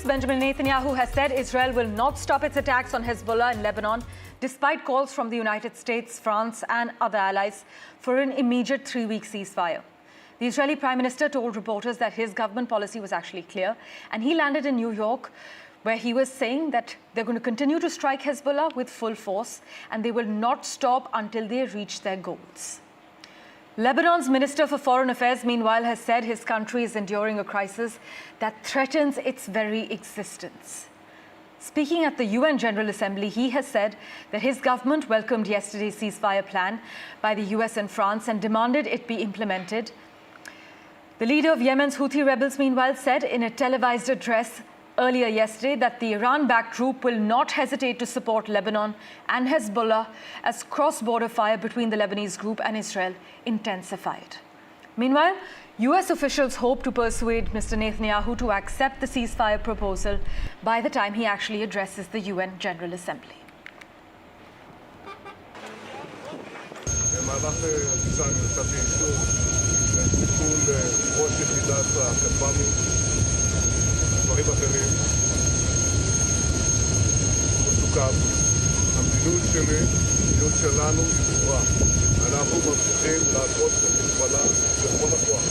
Minister Benjamin Netanyahu has said Israel will not stop its attacks on Hezbollah in Lebanon, despite calls from the United States, France and other allies for an immediate 3-week ceasefire. The Israeli Prime Minister told reporters that his government policy was actually clear, and he landed in New York, where he was saying that they're going to continue to strike Hezbollah with full force, and they will not stop until they reach their goals. Lebanon's Minister for Foreign Affairs, meanwhile, has said his country is enduring a crisis that threatens its very existence. Speaking at the UN General Assembly, he has said that his government welcomed yesterday's ceasefire plan by the US and France and demanded it be implemented. The leader of Yemen's Houthi rebels, meanwhile, said in a televised address earlier yesterday that the Iran-backed group will not hesitate to support Lebanon and Hezbollah as cross-border fire between the Lebanese group and Israel intensified. Meanwhile, US officials hope to persuade Mr. Netanyahu to accept the ceasefire proposal by the time he actually addresses the UN General Assembly. דברים אחרים, מסוכם. המדיניות שלי, המדיניות שלנו היא ברורה. אנחנו ממשיכים לעקוב את החיזבאללה בכל הכוח.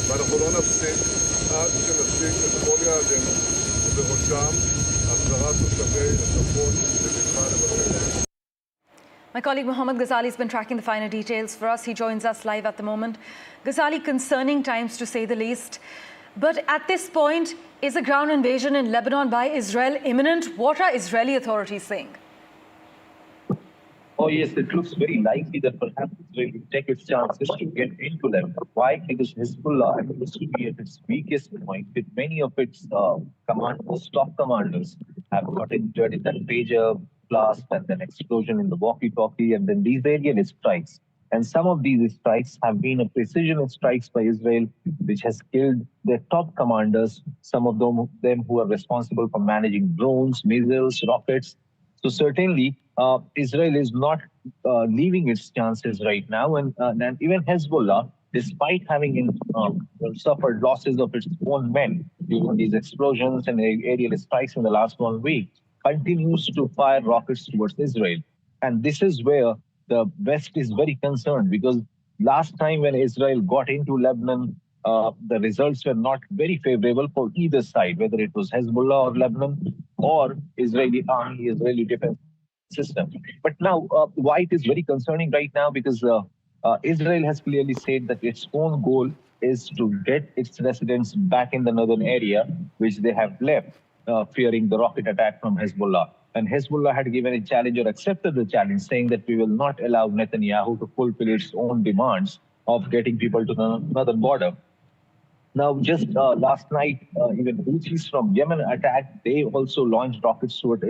ואנחנו לא נפסיק עד שנשיג את כל יעדינו, ובראשם החזרת תושבי הצפון לבטחה לבתיהם. My colleague Mohammed Ghazali has been tracking the finer details for us. He joins us live at the moment. Ghazali, concerning times to say the least. But at this point, is a ground invasion in Lebanon by Israel imminent? What are Israeli authorities saying? Oh yes, it looks very likely that perhaps Israel will take its chances to get into Lebanon. Why? Because Hezbollah appears to be at its weakest point, with many of its commanders, top commanders, have got injured in that pager blast and then explosion in the walkie-talkie, and then these aerial strikes. And some of these strikes have been a precision strikes by Israel, which has killed their top commanders, some of them who are responsible for managing drones, missiles, rockets. So certainly, Israel is not leaving its chances right now. And even Hezbollah, despite having suffered losses of its own men during these explosions and aerial strikes in the last 1 week, continues to fire rockets towards Israel. And this is where the West is very concerned, because last time when Israel got into Lebanon, the results were not very favorable for either side, whether it was Hezbollah or Lebanon or Israeli army, Israeli defense system. But now, why it is very concerning right now, because Israel has clearly said that its own goal is to get its residents back in the northern area, which they have left, fearing the rocket attack from Hezbollah. And Hezbollah had given a challenge or accepted the challenge, saying that we will not allow Netanyahu to fulfill its own demands of getting people to the northern border. Now, just last night, even Houthis from Yemen attacked. They also launched rockets towards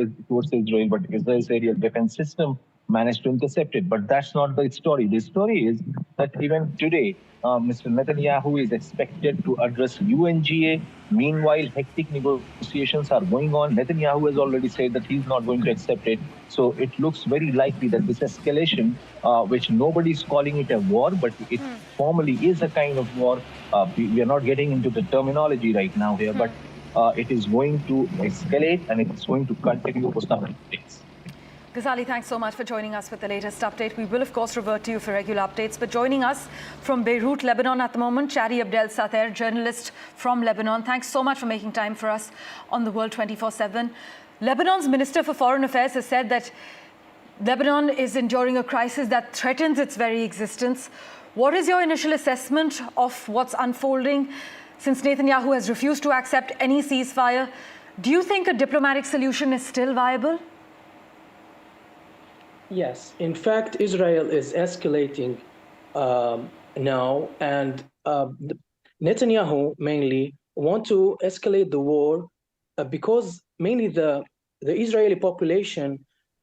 Israel, but Israel's aerial defense system managed to intercept it. But that's not the story. The story is that even today, Mr. Netanyahu is expected to address UNGA. Meanwhile, hectic negotiations are going on. Netanyahu has already said that he's not going to accept it. So it looks very likely that this escalation, which nobody is calling it a war, but it formally is a kind of war. We are not getting into the terminology right now here, but it is going to escalate and it's going to continue for some days. Ghazali, thanks so much for joining us with the latest update. We will, of course, revert to you for regular updates. But joining us from Beirut, Lebanon at the moment, Chadi Abdel Sater, journalist from Lebanon. Thanks so much for making time for us on the World 24/7. Lebanon's Minister for Foreign Affairs has said that Lebanon is enduring a crisis that threatens its very existence. What is your initial assessment of what's unfolding since Netanyahu has refused to accept any ceasefire? Do you think a diplomatic solution is still viable? Yes, in fact, Israel is escalating now, and Netanyahu mainly want to escalate the war because mainly the Israeli population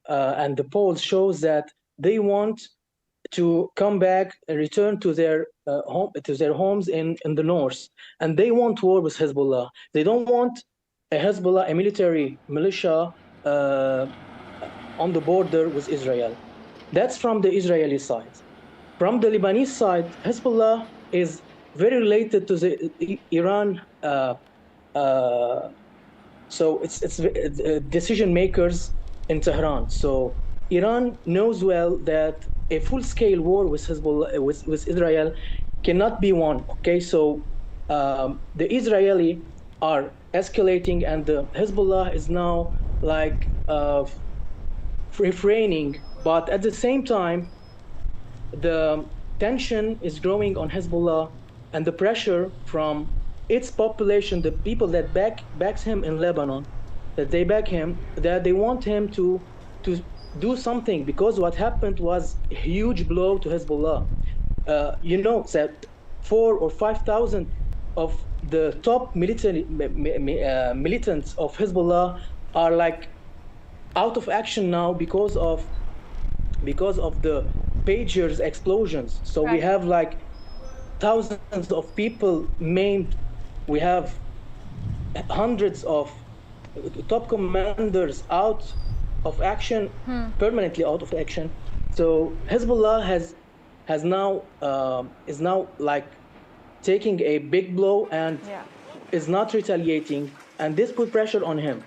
and the polls shows that they want to come back and return to their homes in the north, and they want war with Hezbollah. They don't want a Hezbollah, a military militia on the border with Israel. That's from the Israeli side. From the Lebanese side, Hezbollah is very related to the Iran So it's decision makers in Tehran. So Iran knows well that a full-scale war with Hezbollah, with Israel, cannot be won. Okay, so the Israeli are escalating, and the Hezbollah is now like refraining. But at the same time, the tension is growing on Hezbollah, and the pressure from its population, the people that backs him in Lebanon, that they back him, that they want him to do something, because what happened was a huge blow to Hezbollah. You know that 4,000 or 5,000 of the top militants of Hezbollah are like out of action now because of the pagers explosions. So we have like thousands of people maimed. We have hundreds of top commanders out of action, permanently out of action. So Hezbollah is now like taking a big blow and is not retaliating, and this put pressure on him.